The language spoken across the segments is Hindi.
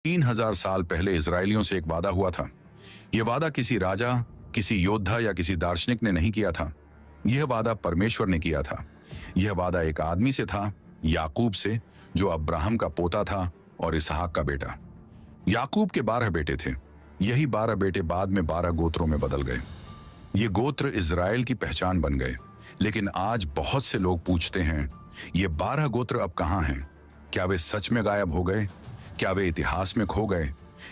3000 साल पहले इजरायलियों से एक वादा हुआ था। यह वादा किसी राजा, किसी योद्धा या किसी दार्शनिक ने नहीं किया था। यह वादा परमेश्वर ने किया था। यह वादा एक आदमी से था, याकूब से, जो अब्राहम का पोता था और इसहाक का बेटा। याकूब के 12 बेटे थे। यही 12 बेटे बाद में 12 गोत्रों में बदल गए। ये गोत्र इजराइल की पहचान बन गए। लेकिन आज बहुत से लोग पूछते हैं, ये 12 गोत्र अब कहाँ हैं? क्या वे सच में गायब हो गए? क्या वे इतिहास में खो गए?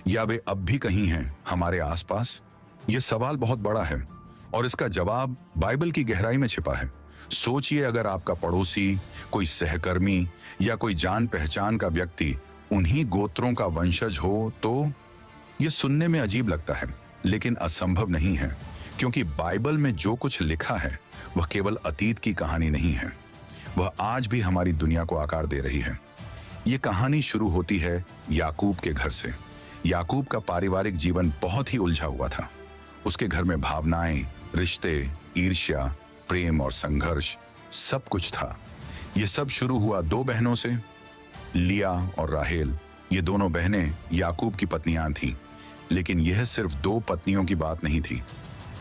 या वे अब भी कहीं हैं हमारे आसपास? यह सवाल बहुत बड़ा है और इसका जवाब बाइबल की गहराई में छिपा है। सोचिए, अगर आपका पड़ोसी, कोई सहकर्मी या कोई जान पहचान का व्यक्ति उन्हीं गोत्रों का वंशज हो तो यह सुनने में अजीब लगता है, लेकिन असंभव नहीं है, क्योंकि बाइबल में जो कुछ लिखा है वह केवल अतीत की कहानी नहीं है, वह आज भी हमारी दुनिया को आकार दे रही है। ये कहानी शुरू होती है याकूब के घर से। याकूब का पारिवारिक जीवन बहुत ही उलझा हुआ था। उसके घर में भावनाएं, रिश्ते, ईर्ष्या, प्रेम और संघर्ष सब कुछ था। ये सब शुरू हुआ 2 बहनों से, लिया और राहेल। ये दोनों बहनें याकूब की पत्नियां थीं, लेकिन यह सिर्फ 2 पत्नियों की बात नहीं थी।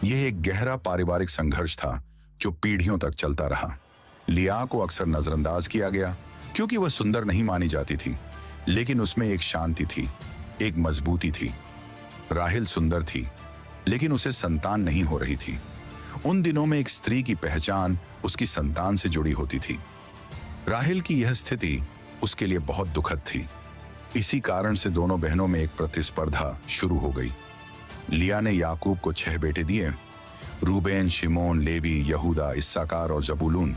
यह एक गहरा पारिवारिक संघर्ष था जो पीढ़ियों तक चलता रहा। लिया को अक्सर नजरअंदाज किया गया क्योंकि वह सुंदर नहीं मानी जाती थी, लेकिन उसमें एक शांति थी, एक मजबूती थी। राहेल सुंदर थी, लेकिन उसे संतान नहीं हो रही थी। उन दिनों में एक स्त्री की पहचान उसकी संतान से जुड़ी होती थी। राहेल की यह स्थिति उसके लिए बहुत दुखद थी। इसी कारण से दोनों बहनों में एक प्रतिस्पर्धा शुरू हो गई। लिया ने याकूब को 6 बेटे दिए, रूबेन, शिमोन, लेवी, यहूदा, इस्साकार और जबूलून।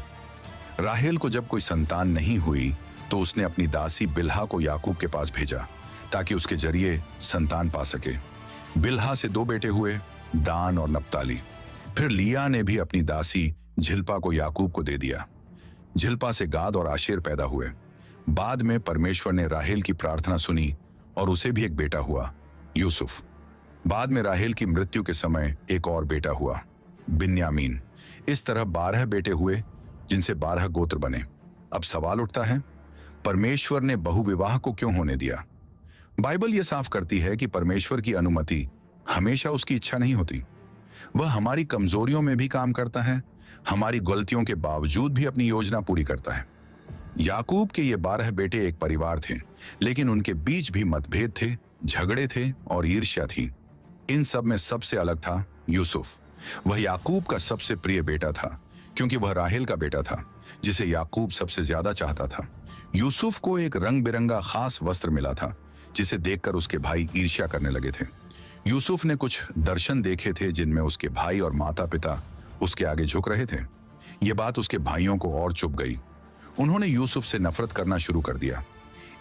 राहेल को जब कोई संतान नहीं हुई तो उसने अपनी दासी बिल्हा को याकूब के पास भेजा ताकि उसके जरिए संतान पा सके। बिल्हा से 2 बेटे हुए, दान और नप्ताली। फिर लिया ने भी अपनी दासी झिल्पा को याकूब को दे दिया। झिल्पा से गाद और आशेर पैदा हुए। बाद में परमेश्वर ने राहेल की प्रार्थना सुनी और उसे भी एक बेटा हुआ, यूसुफ। बाद में राहेल की मृत्यु के समय एक और बेटा हुआ, बिन्यामीन। इस तरह 12 बेटे हुए, जिनसे 12 गोत्र बने। अब सवाल उठता है, परमेश्वर ने बहुविवाह को क्यों होने दिया? बाइबल यह साफ करती है कि परमेश्वर की अनुमति हमेशा उसकी इच्छा नहीं होती। वह हमारी कमजोरियों में भी काम करता है, हमारी गलतियों के बावजूद भी अपनी योजना पूरी करता है। याकूब के ये 12 बेटे एक परिवार थे, लेकिन उनके बीच भी मतभेद थे, झगड़े थे और ईर्ष्या थी। इन सब में सबसे अलग था यूसुफ। वह याकूब का सबसे प्रिय बेटा था, क्योंकि वह राहेल का बेटा था, जिसे याकूब सबसे ज्यादा चाहता था। यूसुफ को एक रंग बिरंगा खास वस्त्र मिला था, जिसे देखकर उसके भाई ईर्ष्या करने लगे थे। यूसुफ ने कुछ दर्शन देखे थे जिनमें उसके भाई और माता पिता उसके आगे झुक रहे थे। यह बात उसके भाइयों को और चुभ गई। उन्होंने यूसुफ से नफरत करना शुरू कर दिया।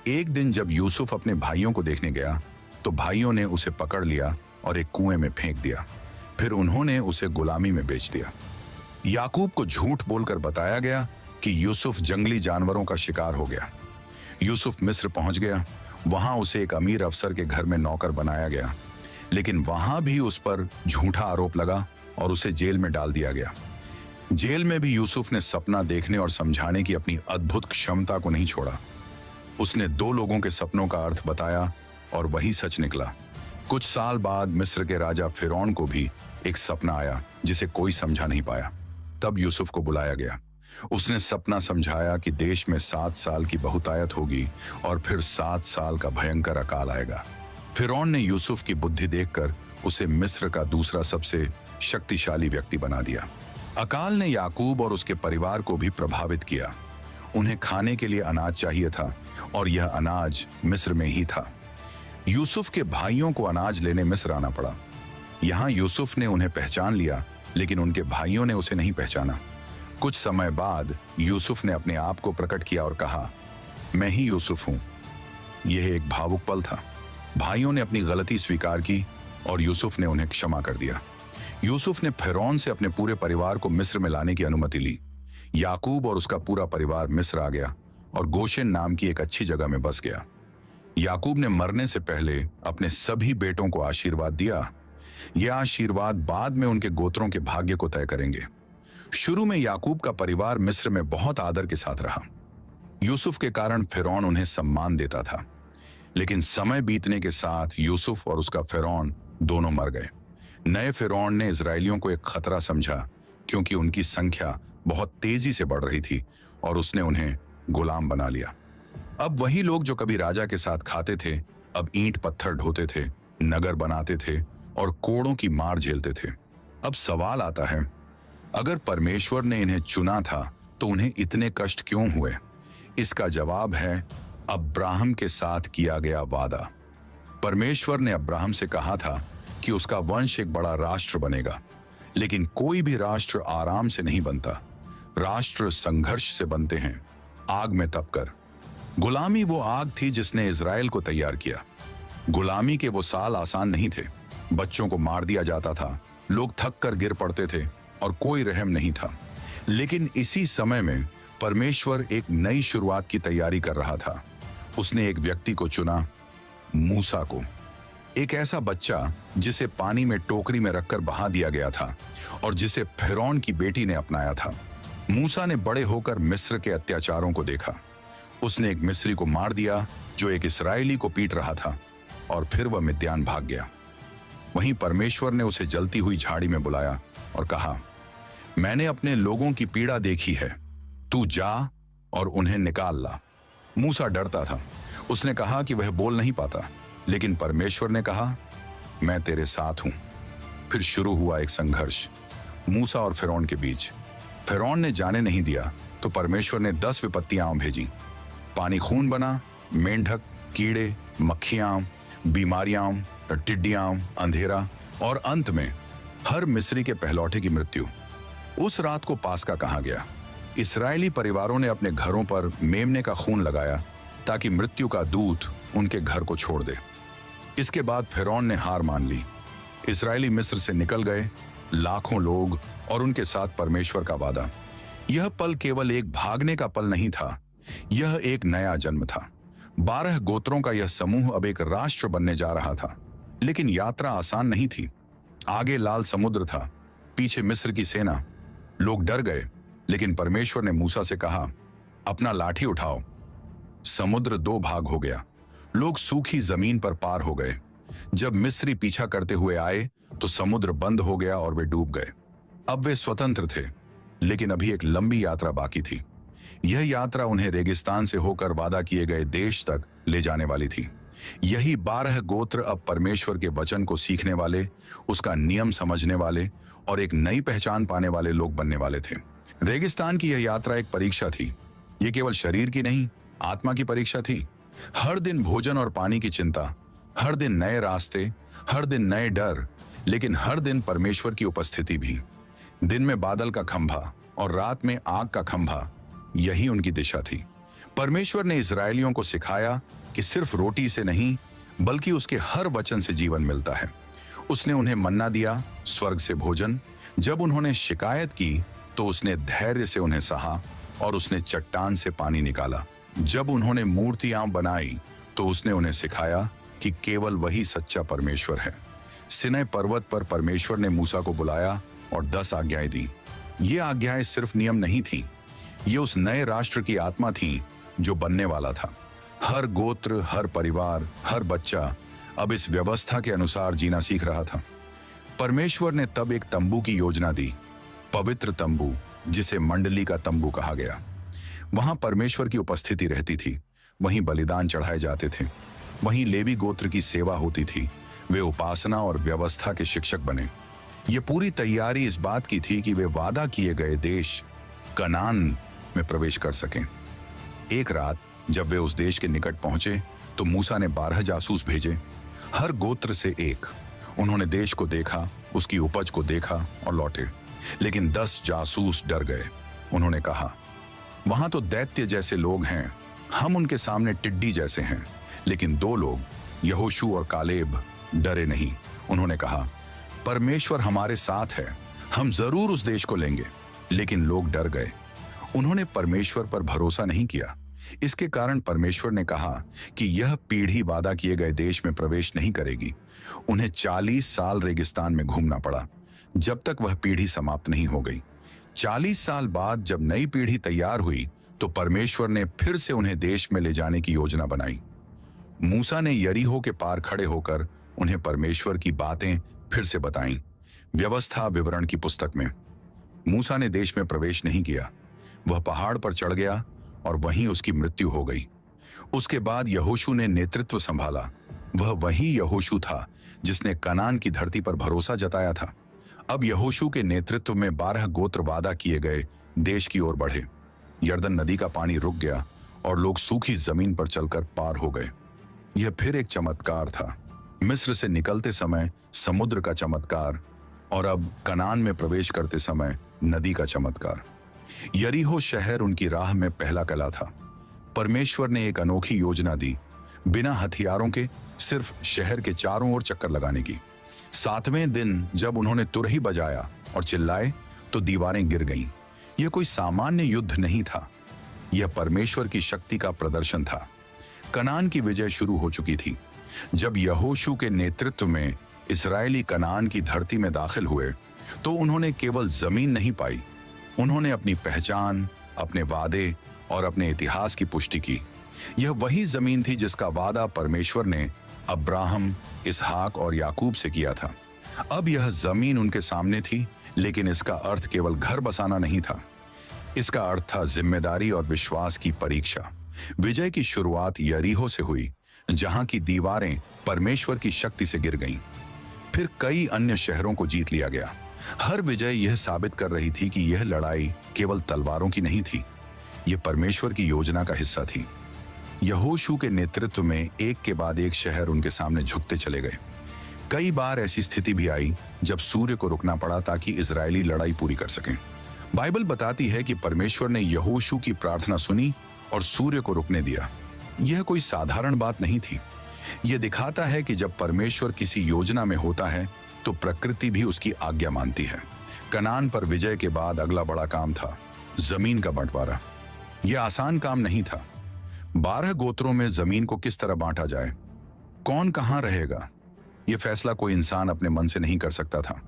एक दिन जब यूसुफ अपने भाइयों को देखने गया तो भाइयों ने उसे पकड़ लिया और एक कुएं में फेंक दिया। फिर उन्होंने उसे गुलामी में बेच दिया। याकूब को झूठ बोलकर बताया गया कि यूसुफ जंगली जानवरों का शिकार हो गया। यूसुफ मिस्र पहुंच गया। वहां उसे एक अमीर अफसर के घर में नौकर बनाया गया, लेकिन वहां भी उस पर झूठा आरोप लगा और उसे जेल में डाल दिया गया। जेल में भी यूसुफ ने सपना देखने और समझाने की अपनी अद्भुत क्षमता को नहीं छोड़ा। उसने 2 लोगों के सपनों का अर्थ बताया और वही सच निकला। कुछ साल बाद मिस्र के राजा फिरौन को भी एक सपना आया जिसे कोई समझा नहीं पाया। तब यूसुफ को बुलाया गया। उसने सपना समझाया कि देश में 7 साल की बहुतायत होगी और फिर 7 साल का भयंकर अकाल आएगा। फिरौन ने यूसुफ की बुद्धि देखकर उसे मिस्र का दूसरा सबसे शक्तिशाली व्यक्ति बना दिया। अकाल ने याकूब और उसके परिवार को भी प्रभावित किया। उन्हें खाने के लिए अनाज चाहिए था और यह अनाज मिस्र में ही था। यूसुफ के भाइयों को अनाज लेने मिस्र आना पड़ा। यहां यूसुफ ने उन्हें पहचान लिया, लेकिन उनके भाइयों ने उसे नहीं पहचाना। कुछ समय बाद यूसुफ ने अपने आप को प्रकट किया और कहा, मैं ही यूसुफ हूं। यह एक भावुक पल था। भाइयों ने अपनी गलती स्वीकार की और यूसुफ ने उन्हें क्षमा कर दिया। यूसुफ ने फिरौन से अपने पूरे परिवार को मिस्र में लाने की अनुमति ली। याकूब और उसका पूरा परिवार मिस्र आ गया और गोशेन नाम की एक अच्छी जगह में बस गया। याकूब ने मरने से पहले अपने सभी बेटों को आशीर्वाद दिया। यह आशीर्वाद बाद में उनके गोत्रों के भाग्य को तय करेंगे। शुरू में याकूब का परिवार मिस्र में बहुत आदर के साथ रहा। यूसुफ के कारण फिरौन उन्हें सम्मान देता था। लेकिन समय बीतने के साथ यूसुफ और उसका फिरौन दोनों मर गए। नए फिरौन ने इजरायलियों को एक खतरा समझा, क्योंकि उनकी संख्या बहुत तेजी से बढ़ रही थी और उसने उन्हें गुलाम बना लिया। अब वही लोग जो कभी राजा के साथ खाते थे, अब ईंट पत्थर ढोते थे, नगर बनाते थे और कोड़ों की मार झेलते थे। अब सवाल आता है, अगर परमेश्वर ने इन्हें चुना था तो उन्हें इतने कष्ट क्यों हुए? इसका जवाब है अब्राहम के साथ किया गया वादा। परमेश्वर ने अब्राहम से कहा था कि उसका वंश एक बड़ा राष्ट्र बनेगा, लेकिन कोई भी राष्ट्र आराम से नहीं बनता। राष्ट्र संघर्ष से बनते हैं, आग में तपकर। गुलामी वो आग थी जिसने इजराइल को तैयार किया। गुलामी के वो साल आसान नहीं थे। बच्चों को मार दिया जाता था, लोग थक कर गिर पड़ते थे और कोई रहम नहीं था। लेकिन इसी समय में परमेश्वर एक नई शुरुआत की तैयारी कर रहा था। उसने एक व्यक्ति को चुना, मूसा को। एक ऐसा बच्चा जिसे पानी में टोकरी में रखकर बहा दिया गया था और जिसे फिरौन की बेटी ने अपनाया था। मूसा ने बड़े होकर मिस्र के अत्याचारों को देखा। उसने एक मिस्री को मार दिया जो एक इस्राएली को पीट रहा था, और फिर वह मिद्यान भाग गया। वहीं परमेश्वर ने उसे जलती हुई झाड़ी में बुलाया और कहा, मैंने अपने लोगों की पीड़ा देखी है, तू जा और उन्हें निकाल ला। मूसा डरता था। उसने कहा कि वह बोल नहीं पाता, लेकिन परमेश्वर ने कहा, मैं तेरे साथ हूं। फिर शुरू हुआ एक संघर्ष मूसा और फिरौन के बीच। फिरौन ने जाने नहीं दिया तो परमेश्वर ने 10 विपत्तियां भेजी। पानी खून बना, मेंढक, कीड़े, मक्खियां, बीमारियां, टिड्डियां, अंधेरा और अंत में हर मिस्री के पहलौठे की मृत्यु। उस रात को पास्का कहा गया। इस्राएली परिवारों ने अपने घरों पर मेमने का खून लगाया ताकि मृत्यु का दूत उनके घर को छोड़ दे। इसके बाद फिरौन ने हार मान ली। इस्राएली मिस्र से निकल गए, लाखों लोग और उनके साथ परमेश्वर का वादा। यह पल केवल एक भागने का पल नहीं था, यह एक नया जन्म था। 12 गोत्रों का यह समूह अब एक राष्ट्र बनने जा रहा था। लेकिन यात्रा आसान नहीं थी। आगे लाल समुद्र था, पीछे मिस्र की सेना। लोग डर गए, लेकिन परमेश्वर ने मूसा से कहा, अपना लाठी उठाओ। समुद्र 2 भाग हो गया। लोग सूखी जमीन पर पार हो गए। जब मिस्री पीछा करते हुए आए तो समुद्र बंद हो गया और वे डूब गए। अब वे स्वतंत्र थे, लेकिन अभी एक लंबी यात्रा बाकी थी। यह यात्रा उन्हें रेगिस्तान से होकर वादा किए गए देश तक ले जाने वाली थी। यही 12 गोत्र अब परमेश्वर के वचन को सीखने वाले, उसका नियम समझने वाले और एक नई पहचान पाने वाले लोग बनने वाले थे। रेगिस्तान की यह यात्रा एक परीक्षा थी। यह केवल शरीर की नहीं, आत्मा की परीक्षा थी। हर दिन भोजन और पानी की चिंता, हर दिन नए रास्ते, हर दिन नए डर, लेकिन हर दिन परमेश्वर की उपस्थिति भी। दिन में बादल का खंभा और रात में आग का खंभा, यही उनकी दिशा थी। परमेश्वर ने इजरायलियों को सिखाया कि सिर्फ रोटी से नहीं, बल्कि उसके हर वचन से जीवन मिलता है। उसने उन्हें मन्ना दिया, स्वर्ग से भोजन। जब उन्होंने शिकायत की तो उसने धैर्य से उन्हें सहा और उसने चट्टान से पानी निकाला। जब उन्होंने मूर्तियां बनाई तो उसने उन्हें सिखाया कि केवल वही सच्चा परमेश्वर है। सिनै पर्वत पर परमेश्वर ने मूसा को बुलाया और 10 आज्ञाएं दी। ये आज्ञाएं सिर्फ नियम नहीं थीं, ये उस नए राष्ट्र की आत्मा थी जो बनने वाला था। हर गोत्र, हर परिवार, हर बच्चा अब इस व्यवस्था के अनुसार जीना सीख रहा था। परमेश्वर ने तब एक तंबू की योजना दी, पवित्र तंबू, जिसे मंडली का तंबू कहा गया। वहां परमेश्वर की उपस्थिति रहती थी, वहीं बलिदान चढ़ाए जाते थे, वहीं लेवी गोत्र की सेवा होती थी। वे उपासना और व्यवस्था के शिक्षक बने। ये पूरी तैयारी इस बात की थी कि वे वादा किए गए देश कनान में प्रवेश कर सकें। एक रात जब वे उस देश के निकट पहुंचे तो मूसा ने 12 जासूस भेजे, हर गोत्र से एक। उन्होंने देश को देखा, उसकी उपज को देखा और लौटे। लेकिन 10 जासूस डर गए। उन्होंने कहा, वहां तो दैत्य जैसे लोग हैं, हम उनके सामने टिड्डी जैसे हैं। लेकिन 2 लोग, यहोशू और कालेब, डरे नहीं। उन्होंने कहा, परमेश्वर हमारे साथ है, हम जरूर उस देश को लेंगे। लेकिन लोग डर गए। उन्होंने परमेश्वर पर भरोसा नहीं किया। इसके कारण परमेश्वर ने कहा कि यह पीढ़ी वादा किए गए देश में प्रवेश नहीं करेगी। उन्हें 40 साल रेगिस्तान में घूमना पड़ा, जब तक वह पीढ़ी समाप्त नहीं हो गई। 40 साल बाद जब नई पीढ़ी तैयार हुई तो परमेश्वर ने फिर से उन्हें देश में ले जाने की योजना बनाई। मूसा ने यरीहो के पार खड़े होकर उन्हें परमेश्वर की बातें फिर से बताईं। व्यवस्था विवरण की पुस्तक में मूसा ने देश में प्रवेश नहीं किया। वह पहाड़ पर चढ़ गया और वहीं उसकी मृत्यु हो गई। उसके बाद यहोशू ने नेतृत्व संभाला। वह वही यहोशू था जिसने कनान की धरती पर भरोसा जताया था। अब यहोशू के नेतृत्व में 12 गोत्र वादा किए गए देश की ओर बढ़े। यरदन नदी का पानी रुक गया और लोग सूखी जमीन पर चलकर पार हो गए। यह फिर एक चमत्कार था। मिस्र से निकलते समय समुद्र का चमत्कार और अब कनान में प्रवेश करते समय नदी का चमत्कार। यरीहो शहर उनकी राह में पहला कला था। परमेश्वर ने एक अनोखी योजना दी, बिना हथियारों के सिर्फ शहर के चारों ओर चक्कर लगाने की। 7वें दिन जब उन्होंने तुरही बजाया और चिल्लाए तो दीवारें गिर गईं। यह कोई सामान्य युद्ध नहीं था, यह परमेश्वर की शक्ति का प्रदर्शन था। कनान की विजय शुरू हो चुकी थी। जब यहोशू के नेतृत्व में इस्राएली कनान की धरती में दाखिल हुए तो उन्होंने केवल जमीन नहीं पाई, उन्होंने अपनी पहचान, अपने वादे और अपने इतिहास की पुष्टि की। यह वही जमीन थी जिसका वादा परमेश्वर ने अब्राहम, इसहाक और याकूब से किया था। अब यह जमीन उनके सामने थी, लेकिन इसका अर्थ केवल घर बसाना नहीं था। इसका अर्थ था जिम्मेदारी और विश्वास की परीक्षा। विजय की शुरुआत यरीहो से हुई, जहां की दीवारें परमेश्वर की शक्ति से गिर गईं। फिर कई अन्य शहरों को जीत लिया गया। हर विजय यह साबित कर रही थी कि यह लड़ाई केवल तलवारों की नहीं थी, यह परमेश्वर की योजना का हिस्सा थी। यहोशू के नेतृत्व में एक के बाद एक शहर उनके सामने झुकते चले गए। कई बार ऐसी स्थिति भी आई जब सूर्य को रुकना पड़ा ताकि इजरायली लड़ाई पूरी कर सकें। बाइबल बताती है कि परमेश्वर ने यहोशू की प्रार्थना सुनी और सूर्य को रुकने दिया। यह कोई साधारण बात नहीं थी। यह दिखाता है कि जब परमेश्वर किसी योजना में होता है तो प्रकृति भी उसकी आज्ञा मानती है। कनान पर विजय के बाद अगला बड़ा काम था जमीन का बंटवारा। यह आसान काम नहीं था। 12 गोत्रों में जमीन को किस तरह बांटा जाए, कौन कहां रहेगा, यह फैसला कोई इंसान अपने मन से नहीं कर सकता था।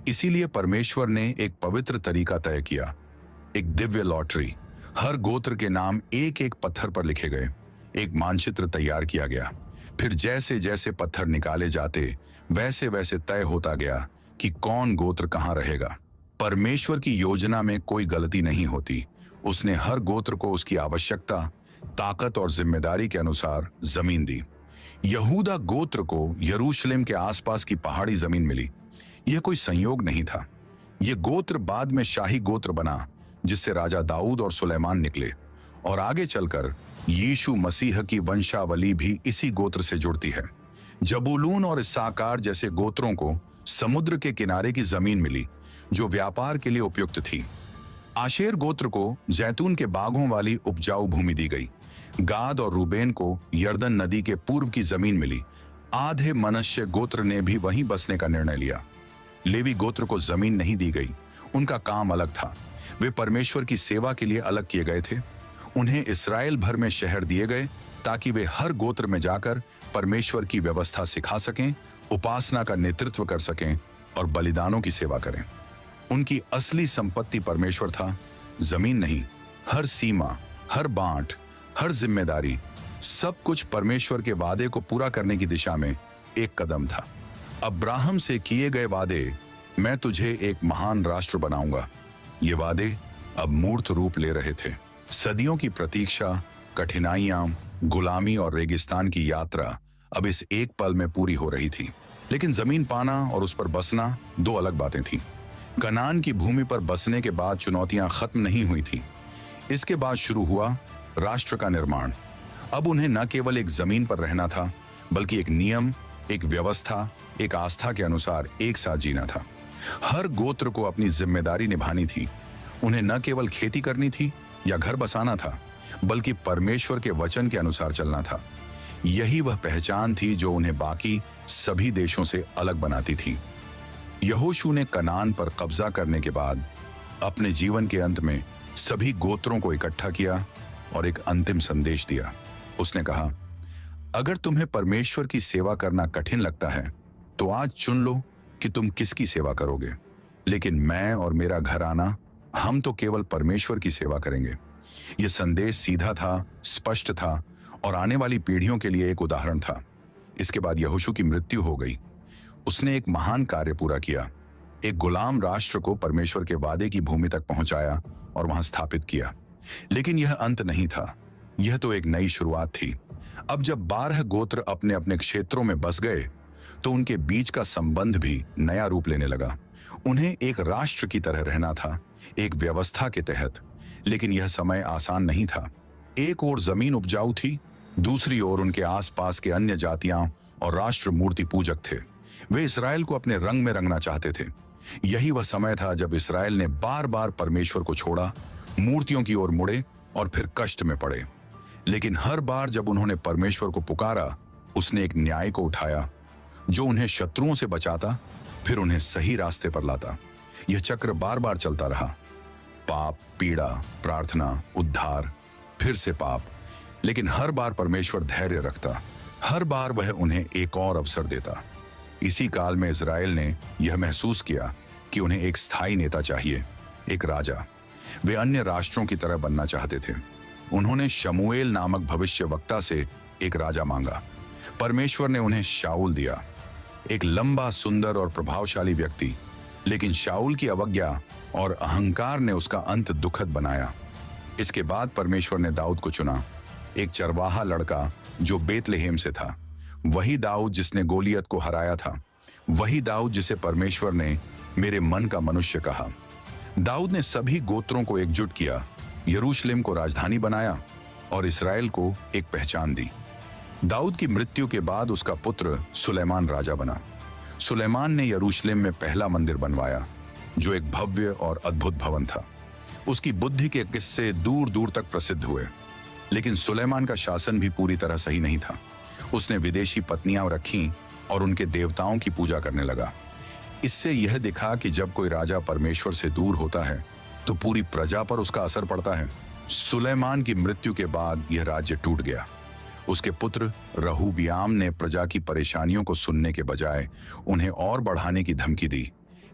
इसीलिए परमेश्वर ने एक पवित्र तरीका तय किया, एक दिव्य लॉटरी। हर गोत्र के नाम एक एक पत्थर पर लिखे गए। एक मानचित्र तैयार किया गया। फिर जैसे जैसे पत्थर निकाले जाते वैसे वैसे तय होता गया कि कौन गोत्र कहां रहेगा। परमेश्वर की योजना में कोई गलती नहीं होती। उसने हर गोत्र को उसकी आवश्यकता, ताकत और जिम्मेदारी के अनुसार जमीन दी। यहूदा गोत्र को यरूशलेम के आसपास की पहाड़ी जमीन मिली। यह कोई संयोग नहीं था। यह गोत्र बाद में शाही गोत्र बना, जिससे राजा दाऊद और सुलेमान निकले, और आगे चलकर यीशु मसीह की वंशावली भी इसी गोत्र से जुड़ती है। जबूलून और इस्साकार जैसे गोत्रों को समुद्र के किनारे की जमीन मिली, जो व्यापार के लिए उपयुक्त थी। आशेर गोत्र को जैतून के बागों वाली उपजाऊ भूमि दी गई। गाद और रूबेन को यरदन नदी के पूर्व की जमीन मिली। आधे मनश्य गोत्र ने भी वहीं बसने का निर्णय लिया। लेवी गोत्र को जमीन नहीं दी गई, उनका काम अलग था। वे परमेश्वर की सेवा के लिए अलग किए गए थे। उन्हें इस्राएल भर में शहर दिए गए ताकि वे हर गोत्र में जाकर परमेश्वर की व्यवस्था सिखा सकें, उपासना का नेतृत्व कर सकें और बलिदानों की सेवा करें। उनकी असली संपत्ति परमेश्वर था, जमीन नहीं। हर सीमा, हर बांट, हर जिम्मेदारी, सब कुछ परमेश्वर के वादे को पूरा करने की दिशा में एक कदम था। अब्राहम से किए गए वादे, मैं तुझे एक महान राष्ट्र बनाऊंगा, ये वादे अब मूर्त रूप ले रहे थे। सदियों की प्रतीक्षा, कठिनाइयां, गुलामी और रेगिस्तान की यात्रा अब इस एक पल में पूरी हो रही थी। लेकिन जमीन पाना और उस पर बसना दो अलग बातें थीं। कनान की भूमि पर बसने के बाद चुनौतियां खत्म नहीं हुई थीं। इसके बाद शुरू हुआ राष्ट्र का निर्माण। अब उन्हें न केवल एक जमीन पर रहना था, बल्कि एक नियम, एक व्यवस्था, एक आस्था के अनुसार एक साथ जीना था। हर गोत्र को अपनी जिम्मेदारी निभानी थी। उन्हें न केवल खेती करनी थी या घर बसाना था, बल्कि परमेश्वर के वचन के अनुसार चलना था। यही वह पहचान थी जो उन्हें बाकी सभी देशों से अलग बनाती थी। यहोशू ने कनान पर कब्जा करने के बाद अपने जीवन के अंत में सभी गोत्रों को इकट्ठा किया और एक अंतिम संदेश दिया। उसने कहा, अगर तुम्हें परमेश्वर की सेवा करना कठिन लगता है तो आज चुन लो कि तुम किसकी सेवा करोगे, लेकिन मैं और मेरा घराना, हम तो केवल परमेश्वर की सेवा करेंगे। यह संदेश सीधा था, स्पष्ट था और आने वाली पीढ़ियों के लिए एक उदाहरण था। इसके बाद यहोशू की मृत्यु हो गई। उसने एक महान कार्य पूरा किया, एक गुलाम राष्ट्र को परमेश्वर के वादे की भूमि तक पहुंचाया और वहां स्थापित किया। लेकिन यह अंत नहीं था, यह तो एक नई शुरुआत थी। अब जब 12 गोत्र अपने अपने क्षेत्रों में बस गए तो उनके बीच का संबंध भी नया रूप लेने लगा। उन्हें एक राष्ट्र की तरह रहना था, एक व्यवस्था के तहत। लेकिन यह समय आसान नहीं था। एक ओर जमीन उपजाऊ थी, दूसरी ओर उनके आसपास के अन्य जातियां और राष्ट्र मूर्ति पूजक थे। वे इस्राएल को अपने रंग में रंगना चाहते थे। यही वह समय था जब इस्राएल ने बार बार परमेश्वर को छोड़ा, मूर्तियों की ओर मुड़े और फिर कष्ट में पड़े। लेकिन हर बार जब उन्होंने परमेश्वर को पुकारा, उसने एक न्याय को उठाया जो उन्हें शत्रुओं से बचाता, फिर उन्हें सही रास्ते पर लाता। यह चक्र बार बार चलता रहा। पाप, पीड़ा, प्रार्थना, उद्धार, फिर से पाप। लेकिन हर बार परमेश्वर धैर्य रखता, हर बार वह उन्हें एक और अवसर देता। इसी काल में इस्राएल ने यह महसूस किया कि उन्हें एक स्थायी नेता चाहिए, एक राजा। वे अन्य राष्ट्रों की तरह बनना चाहते थे। उन्होंने शमूएल नामक भविष्यवक्ता से एक राजा मांगा। परमेश्वर ने उन्हें शाऊल दिया, एक लंबा, सुंदर और प्रभावशाली व्यक्ति। लेकिन शाऊल की अवज्ञा और अहंकार ने उसका अंत दुखद बनाया। इसके बाद परमेश्वर ने दाऊद को चुना, एक चरवाहा लड़का जो बेतलेहेम से था। वही दाऊद जिसने गोलियत को हराया था, वही दाऊद जिसे परमेश्वर ने मेरे मन का मनुष्य कहा। दाऊद ने सभी गोत्रों को एकजुट किया, यरूशलेम को राजधानी बनाया और इस्राएल को एक पहचान दी। दाऊद की मृत्यु के बाद उसका पुत्र सुलेमान राजा बना। सुलेमान ने यरूशलेम में पहला मंदिर बनवाया, जो एक भव्य और अद्भुत भवन था। उसकी बुद्धि के किस्से दूर दूर तक प्रसिद्ध हुए। लेकिन सुलेमान का शासन भी पूरी तरह सही नहीं था। उसने विदेशी पत्नियां रखीं और उनके देवताओं की पूजा करने लगा। इससे यह दिखा कि जब कोई राजा परमेश्वर से दूर होता है तो पूरी प्रजा पर उसका असर पड़ता है। सुलेमान की मृत्यु के बाद यह राज्य टूट गया। उसके पुत्र रहूबियाम ने प्रजा की परेशानियों को सुनने के बजाय उन्हें और बढ़ाने की धमकी दी।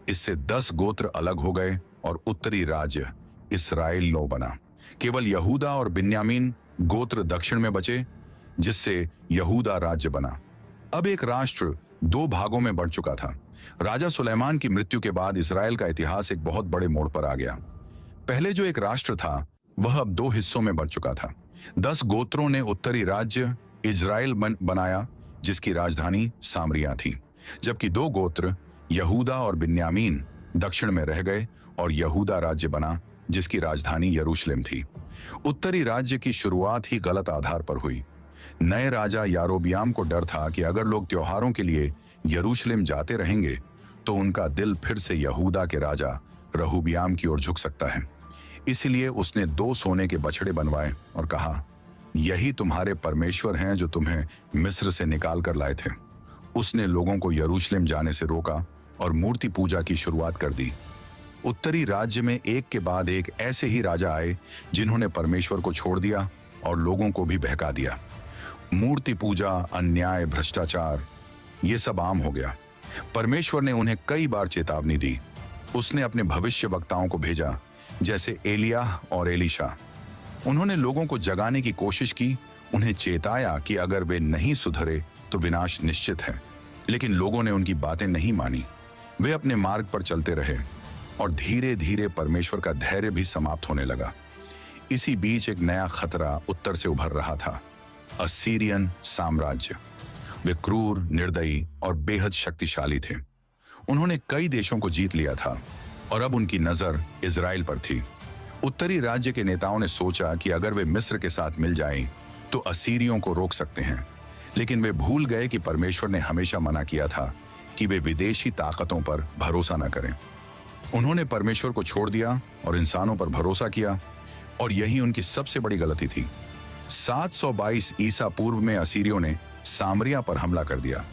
इससे 10 गोत्र अलग हो गए और उत्तरी राज्य इस्राएल नो बना। केवल यहूदा और बिन्यामीन गोत्र दक्षिण में बचे, जिससे यहूदा राज्य बना। अब एक राष्ट्र 2 भागों में बढ़ चुका था। राजा सुलेमान की मृत्यु के बाद इस्राएल का इतिहास एक बहुत बड़े मोड़ पर आ गया। पहले जो एक राष्ट्र था वह अब 2 हिस्सों में बढ़ चुका था। 10 गोत्रों ने उत्तरी राज्य इजराइल बनाया, जिसकी राजधानी सामरिया थी, जबकि 2 गोत्र यहूदा और बिन्यामीन दक्षिण में रह गए और यहूदा राज्य बना, जिसकी राजधानी यरूशलेम थी। उत्तरी राज्य की शुरुआत ही गलत आधार पर हुई। नए राजा यारोबियाम को डर था कि अगर लोग त्योहारों के लिए यरूशलेम जाते रहेंगे तो उनका दिल फिर से यहूदा के राजा रहूबियाम की ओर झुक सकता है। इसलिए उसने 2 सोने के बछड़े बनवाए और कहा, यही तुम्हारे परमेश्वर हैं जो तुम्हें मिस्र से निकाल कर लाए थे। उसने लोगों को यरूशलेम जाने से रोका और मूर्ति पूजा की शुरुआत कर दी। उत्तरी राज्य में एक के बाद एक ऐसे ही राजा आए जिन्होंने परमेश्वर को छोड़ दिया और लोगों को भी बहका दिया। मूर्ति पूजा, अन्याय, भ्रष्टाचार, ये सब आम हो गया। परमेश्वर ने उन्हें कई बार चेतावनी दी। उसने अपने भविष्य वक्ताओं को भेजा, जैसे एलियाह और एलीशा। उन्होंने लोगों को जगाने की कोशिश की, उन्हें चेताया कि अगर वे नहीं सुधरे तो विनाश निश्चित है। लेकिन लोगों ने उनकी बातें नहीं मानी। वे अपने मार्ग पर चलते रहे और धीरे धीरे परमेश्वर का धैर्य भी समाप्त होने लगा। इसी बीच एक नया खतरा उत्तर से उभर रहा था, असीरियन साम्राज्य। वे क्रूर, निर्दयी और बेहद शक्तिशाली थे। उन्होंने कई देशों को जीत लिया था और अब उनकी नजर इजराइल पर थी। उत्तरी राज्य के नेताओं ने सोचा कि अगर वे मिस्र के साथ मिल जाएं तो असीरियों को रोक सकते हैं। लेकिन वे भूल गए कि परमेश्वर ने हमेशा मना किया था कि वे विदेशी ताकतों पर भरोसा न करें। उन्होंने परमेश्वर को छोड़ दिया और इंसानों पर भरोसा किया, और यही उनकी सबसे बड़ी गलती थी। 722 ईसा पूर्व में असीरियों ने सामरिया पर हमला कर दिया।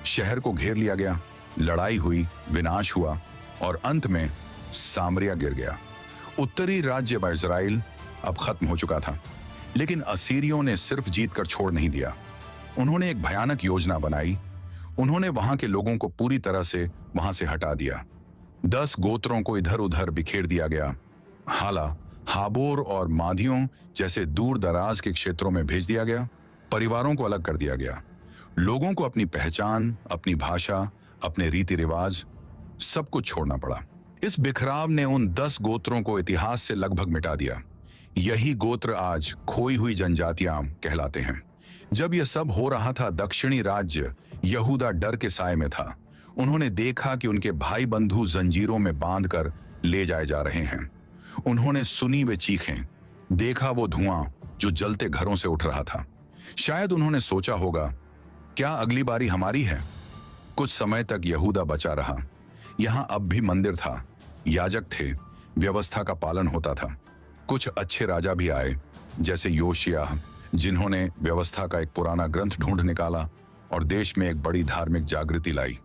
शहर को घेर लिया गया, लड़ाई हुई, विनाश हुआ और अंत में सामरिया गिर गया। उत्तरी राज्य इजराइल अब खत्म हो चुका था। लेकिन असीरियों ने सिर्फ जीत कर छोड़ नहीं दिया। उन्होंने एक भयानक योजना बनाई। उन्होंने वहां के लोगों को पूरी तरह से वहां से हटा दिया। 10 गोत्रों को इधर उधर बिखेर दिया गया। हाला, हाबोर और मादियों जैसे दूर दराज के क्षेत्रों में भेज दिया गया। परिवारों को अलग कर दिया गया। लोगों को अपनी पहचान, अपनी भाषा, अपने रीति रिवाज सब कुछ छोड़ना पड़ा। इस बिखराव ने उन 10 गोत्रों को इतिहास से लगभग मिटा दिया। यही गोत्र आज खोई हुई जनजातियां कहलाते हैं। जब यह सब हो रहा था, दक्षिणी राज्य यहूदा डर के साए में था। उन्होंने देखा कि उनके भाई बंधु जंजीरों में बांधकर ले जाए जा रहे हैं। उन्होंने सुनी वे चीखें, देखा वो धुआं जो जलते घरों से उठ रहा था। शायद उन्होंने सोचा होगा, क्या अगली बारी हमारी है? कुछ समय तक यहूदा बचा रहा। यहां अब भी मंदिर था, याजक थे, व्यवस्था का पालन होता था। कुछ अच्छे राजा भी आए, जैसे योशिया, जिन्होंने व्यवस्था का एक पुराना ग्रंथ ढूंढ निकाला और देश में एक बड़ी धार्मिक जागृति लाई।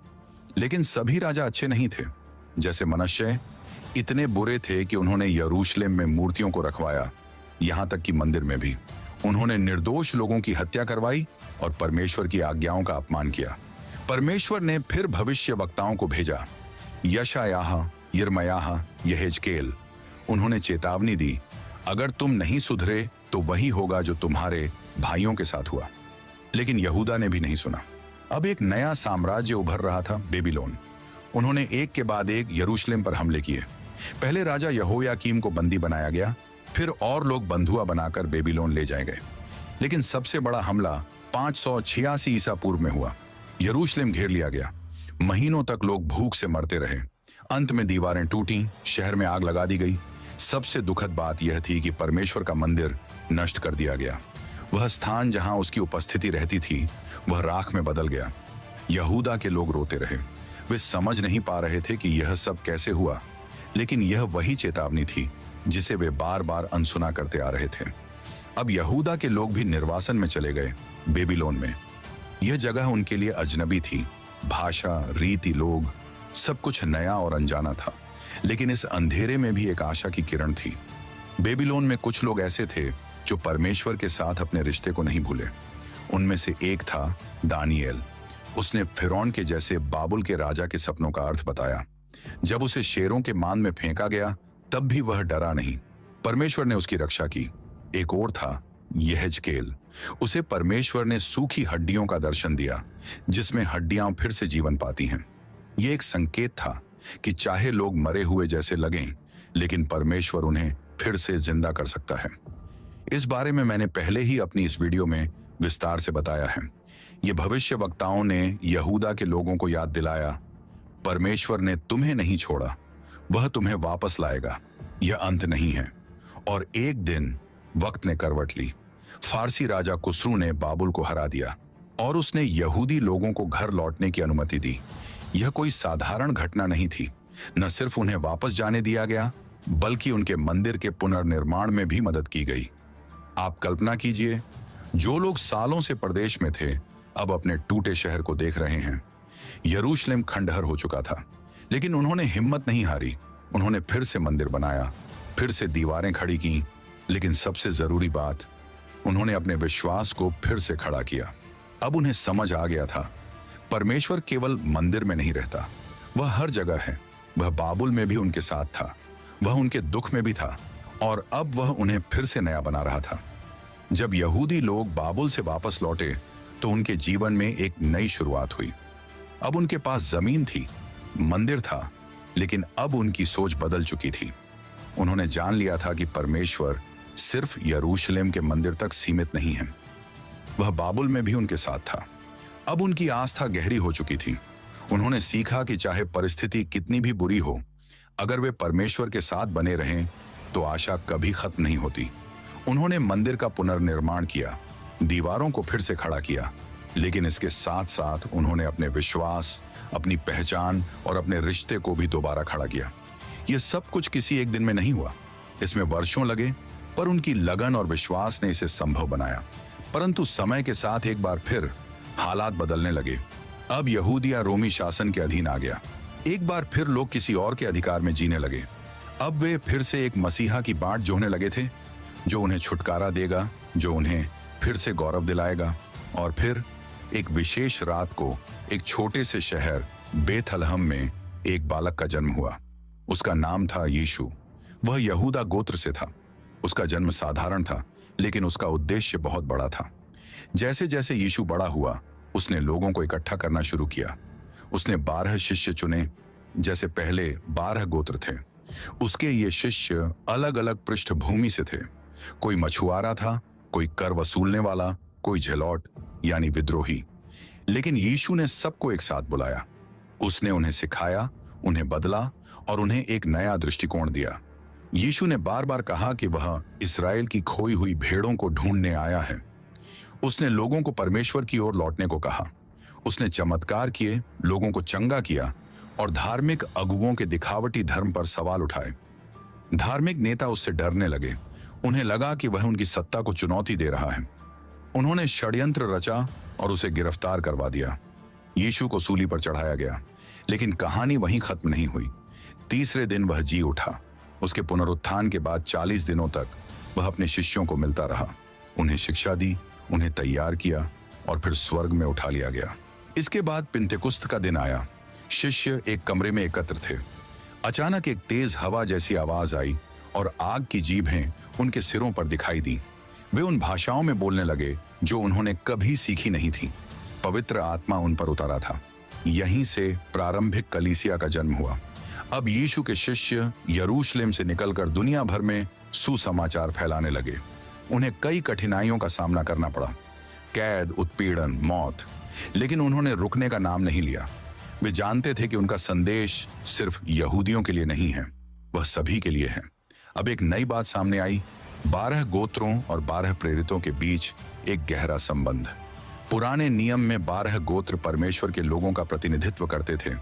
लेकिन सभी राजा अच्छे नहीं थे। जैसे मनश्शे इतने बुरे थे कि उन्होंने यरूशलेम में मूर्तियों को रखवाया, यहां तक कि मंदिर में भी। उन्होंने निर्दोष लोगों की हत्या करवाई और परमेश्वर की आज्ञाओं का अपमान किया। परमेश्वर ने फिर भविष्य वक्ताओं को भेजा, यशायाह, यिर्मयाह, यहेजकेल। उन्होंने चेतावनी दी, अगर तुम नहीं सुधरे तो वही होगा जो तुम्हारे भाइयों के साथ हुआ। लेकिन यहूदा ने भी नहीं सुना। अब एक नया साम्राज्य उभर रहा था, बेबीलोन। उन्होंने एक के बाद एक यरूशलेम पर हमले किए। पहले राजा यहोयाकीम को बंदी बनाया गया, फिर और लोग बंधुआ बनाकर बेबीलोन ले जाए गए। लेकिन सबसे बड़ा हमला 586 ईसा पूर्व में हुआ। यरूशलेम घेर लिया गया। महीनों तक लोग भूख से मरते रहे। अंत में दीवारें टूटी, शहर में आग लगा दी गई। सबसे दुखद बात यह थी कि परमेश्वर का मंदिर नष्ट कर दिया गया। वह स्थान जहां उसकी उपस्थिति रहती थी, वह राख में बदल गया। यहूदा के लोग रोते रहे। वे समझ नहीं पा रहे थे कि यह सब कैसे हुआ, लेकिन यह वही चेतावनी थी जिसे वे बार बार अनसुना करते आ रहे थे। अब यहूदा के लोग भी निर्वासन में चले गए, बेबीलोन में। यह जगह उनके लिए अजनबी थी। भाषा, रीति, लोग, सब कुछ नया और अनजाना था। लेकिन इस अंधेरे में भी एक आशा की किरण थी। बेबीलोन में कुछ लोग ऐसे थे जो परमेश्वर के साथ अपने रिश्ते को नहीं भूले। उनमें से एक था दानिएल। उसने फिरौन के जैसे बाबुल के राजा के सपनों का अर्थ बताया। जब उसे शेरों के मान में फेंका गया, तब भी वह डरा नहीं। परमेश्वर ने उसकी रक्षा की। एक और था यहेजकेल। उसे परमेश्वर ने सूखी हड्डियों का दर्शन दिया, जिसमें हड्डियां फिर से जीवन पाती हैं। यह एक संकेत था कि चाहे लोग मरे हुए जैसे लगें, लेकिन परमेश्वर उन्हें फिर से जिंदा कर सकता है। इस बारे में मैंने पहले ही अपनी इस वीडियो में विस्तार से बताया है। ये भविष्यवक्ताओं ने यहूदा के लोगों को याद दिलाया, परमेश्वर ने तुम्हें नहीं छोड़ा, वह तुम्हें वापस लाएगा। यह अंत नहीं है। और एक दिन वक्त ने करवट ली। फारसी राजा कुसरू ने बाबुल को हरा दिया और उसने यहूदी लोगों को घर लौटने की अनुमति दी। यह कोई साधारण घटना नहीं थी। न सिर्फ उन्हें वापस जाने दिया गया, बल्कि उनके मंदिर के पुनर्निर्माण में भी मदद की गई। आप कल्पना कीजिए, जो लोग सालों से प्रदेश में थे, अब अपने टूटे शहर को देख रहे हैं। यरूशलेम खंडहर हो चुका था, लेकिन उन्होंने हिम्मत नहीं हारी। उन्होंने फिर से मंदिर बनाया, फिर से दीवारें खड़ी की, लेकिन सबसे जरूरी बात, उन्होंने अपने विश्वास को फिर से खड़ा किया। अब उन्हें समझ आ गया था, परमेश्वर केवल मंदिर में नहीं रहता, वह हर जगह है। वह बाबुल में भी उनके साथ था, वह उनके दुख में भी था, और अब वह उन्हें फिर से नया बना रहा था। जब यहूदी लोग बाबुल से वापस लौटे, तो उनके जीवन में एक नई शुरुआत हुई। अब उनके पास जमीन थी, मंदिर था, लेकिन अब उनकी सोच बदल चुकी थी। उन्होंने जान लिया था कि परमेश्वर सिर्फ यरूशलेम के मंदिर तक सीमित नहीं है, वह बाबुल में भी उनके साथ था। अब उनकी आस्था गहरी हो चुकी थी। उन्होंने सीखा कि चाहे परिस्थिति कितनी भी बुरी हो, अगर वे परमेश्वर के साथ बने रहें तो आशा कभी खत्म नहीं होती। उन्होंने मंदिर का पुनर्निर्माण किया, दीवारों को फिर से खड़ा किया, लेकिन इसके साथ साथ उन्होंने अपने विश्वास, अपनी पहचान और अपने रिश्ते को भी दोबारा खड़ा किया। यह सब कुछ किसी एक दिन में नहीं हुआ, इसमें वर्षों लगे, पर उनकी लगन और विश्वास ने इसे संभव बनाया। परंतु समय के साथ एक बार फिर हालात बदलने लगे। अब यहूदिया रोमी शासन के अधीन आ गया। एक बार फिर लोग किसी और के अधिकार में जीने लगे। अब वे फिर से एक मसीहा की बाट जोहने लगे थे, जो उन्हें छुटकारा देगा, जो उन्हें फिर से गौरव दिलाएगा। और फिर एक विशेष रात को एक छोटे से शहर बेथलहम में एक बालक का जन्म हुआ। उसका नाम था यीशु। वह यहूदा गोत्र से था। उसका जन्म साधारण था, लेकिन उसका उद्देश्य बहुत बड़ा था। जैसे जैसे यीशु बड़ा हुआ, उसने लोगों को इकट्ठा करना शुरू किया। उसने 12 शिष्य चुने। जैसे पहले 12 गोत्र थे, उसके ये शिष्य अलग अलग पृष्ठभूमि से थे। कोई मछुआरा था, कोई कर वसूलने वाला, कोई झलौट यानी विद्रोही। लेकिन यीशु ने सबको एक साथ बुलाया। उसने उन्हें सिखाया, उन्हें बदला और उन्हें एक नया दृष्टिकोण दिया। यीशु ने बार बार कहा कि वह इस्राएल की खोई हुई भेड़ों को ढूंढने आया है। उसने लोगों को परमेश्वर की ओर लौटने को कहा। उसने चमत्कार किए, लोगों को चंगा किया और धार्मिक अगुवों के दिखावटी धर्म पर सवाल उठाए। धार्मिक नेता उससे डरने लगे। उन्हें लगा कि वह उनकी सत्ता को चुनौती दे रहा है। उन्होंने षड्यंत्र रचा और उसे गिरफ्तार करवा दिया। यीशु को सूली पर चढ़ाया गया, लेकिन कहानी वहीं खत्म नहीं हुई। तीसरे दिन वह जी उठा। उसके पुनरुत्थान के बाद 40 दिनों तक वह अपने शिष्यों को मिलता रहा, उन्हें शिक्षा दी, उन्हें तैयार किया और फिर स्वर्ग में उठा लिया गया। इसके बाद पिंतेकुस्त का दिन आया। शिष्य एक कमरे में एकत्र थे। अचानक एक तेज हवा जैसी आवाज आई और आग की जीभें उनके सिरों पर दिखाई दी। वे उन भाषाओं में बोलने लगे जो उन्होंने कभी सीखी नहीं थी। पवित्र आत्मा उन पर उतारा था। यहीं से प्रारंभिक कलीसिया का जन्म हुआ। अब यीशु के शिष्य यरूशलेम से निकलकर दुनिया भर में सुसमाचार फैलाने लगे। उन्हें कई कठिनाइयों का सामना करना पड़ा, कैद, उत्पीड़न, मौत, लेकिन उन्होंने रुकने का नाम नहीं लिया। वे जानते थे कि उनका संदेश सिर्फ यहूदियों के लिए नहीं है, वह सभी के लिए है। अब एक नई बात सामने आई। 12 गोत्रों और 12 प्रेरितों के बीच एक गहरा संबंध। पुराने नियम में 12 गोत्र परमेश्वर के लोगों का प्रतिनिधित्व करते थे।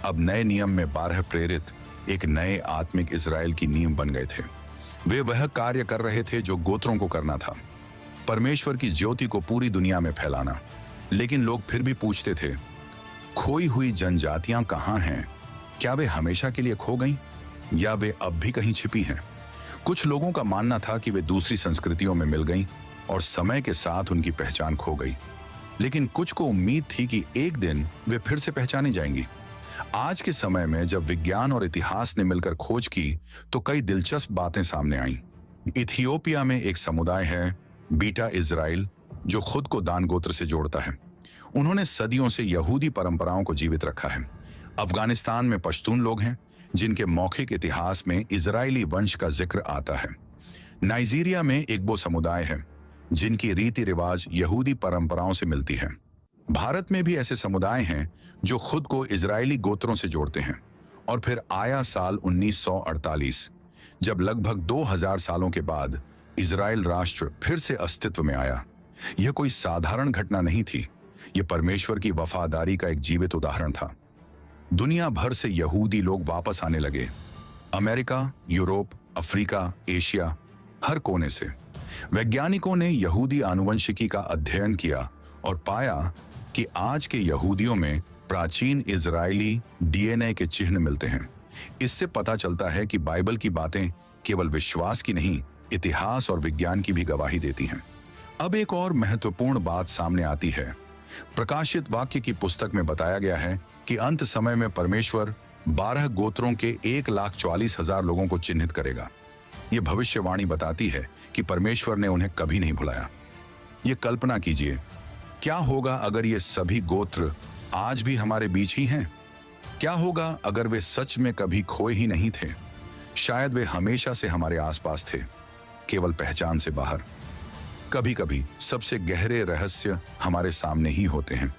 अब नए नियम में 12 प्रेरित एक नए आत्मिक इजराइल की नींव बन गए थे। वे वह कार्य कर रहे थे जो गोत्रों को करना था, परमेश्वर की ज्योति को पूरी दुनिया में फैलाना। लेकिन लोग फिर भी पूछते थे, खोई हुई जनजातियां कहां हैं? क्या वे हमेशा के लिए खो गईं या वे अब भी कहीं छिपी हैं? कुछ लोगों का मानना था कि वे दूसरी संस्कृतियों में मिल गईं और समय के साथ उनकी पहचान खो गई। लेकिन कुछ को उम्मीद थी कि एक दिन वे फिर से पहचानी जाएंगी। आज के समय में जब विज्ञान और इतिहास ने मिलकर खोज की, तो कई दिलचस्प बातें सामने आईं। इथियोपिया में एक समुदाय है, बीटा इजराइल, जो खुद को दान गोत्र से जोड़ता है। उन्होंने सदियों से यहूदी परंपराओं को जीवित रखा है। अफगानिस्तान में पश्तून लोग हैं, जिनके मौखिक इतिहास में इजरायली वंश का जिक्र आता है। नाइजीरिया में इग्बो समुदाय है, जिनकी रीति रिवाज यहूदी परंपराओं से मिलती है। भारत में भी ऐसे समुदाय हैं जो खुद को इजरायली गोत्रों से जोड़ते हैं। और फिर आया साल 1948, जब लगभग 2000 सालों के बाद इजराइल राष्ट्र फिर से अस्तित्व में आया। यह कोई साधारण घटना नहीं थी, यह परमेश्वर की वफादारी का एक जीवित उदाहरण था। दुनिया भर से यहूदी लोग वापस आने लगे, अमेरिका, यूरोप, अफ्रीका, एशिया, हर कोने से। वैज्ञानिकों ने यहूदी आनुवंशिकी का अध्ययन किया और पाया कि आज के यहूदियों में प्राचीन इजरायली डीएनए के चिन्ह मिलते हैं। इससे पता चलता है कि बाइबल की बातें केवल विश्वास की नहीं, इतिहास और विज्ञान की भी गवाही देती हैं। अब एक और महत्वपूर्ण बात सामने आती है। प्रकाशित वाक्य की पुस्तक में बताया गया है कि अंत समय में परमेश्वर 12 गोत्रों के 1,40,000 लोगों को चिन्हित करेगा। यह भविष्यवाणी बताती है कि परमेश्वर ने उन्हें कभी नहीं भुलाया। ये कल्पना कीजिए, क्या होगा अगर ये सभी गोत्र आज भी हमारे बीच ही हैं? क्या होगा अगर वे सच में कभी खोए ही नहीं थे? शायद वे हमेशा से हमारे आसपास थे, केवल पहचान से बाहर। कभी कभी सबसे गहरे रहस्य हमारे सामने ही होते हैं,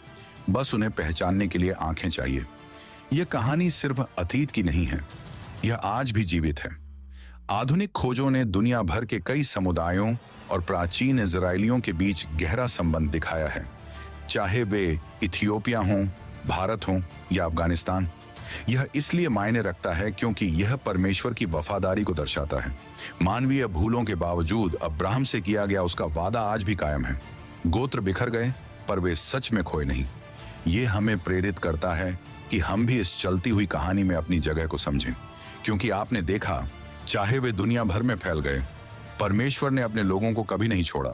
बस उन्हें पहचानने के लिए आंखें चाहिए। यह कहानी सिर्फ अतीत की नहीं है, यह आज भी जीवित है। आधुनिक खोजों ने दुनिया भर के कई समुदायों और प्राचीन इजरायलियों के बीच गहरा संबंध दिखाया है, चाहे वे इथियोपिया हों, भारत हों या अफगानिस्तान। यह इसलिए मायने रखता है क्योंकि यह परमेश्वर की वफादारी को दर्शाता है। मानवीय भूलों के बावजूद अब्राहम से किया गया उसका वादा आज भी कायम है। गोत्र बिखर गए, पर वे सच में खोए नहीं। ये हमें प्रेरित करता है कि हम भी इस चलती हुई कहानी में अपनी जगह को समझें, क्योंकि आपने देखा, चाहे वे दुनिया भर में फैल गए, परमेश्वर ने अपने लोगों को कभी नहीं छोड़ा।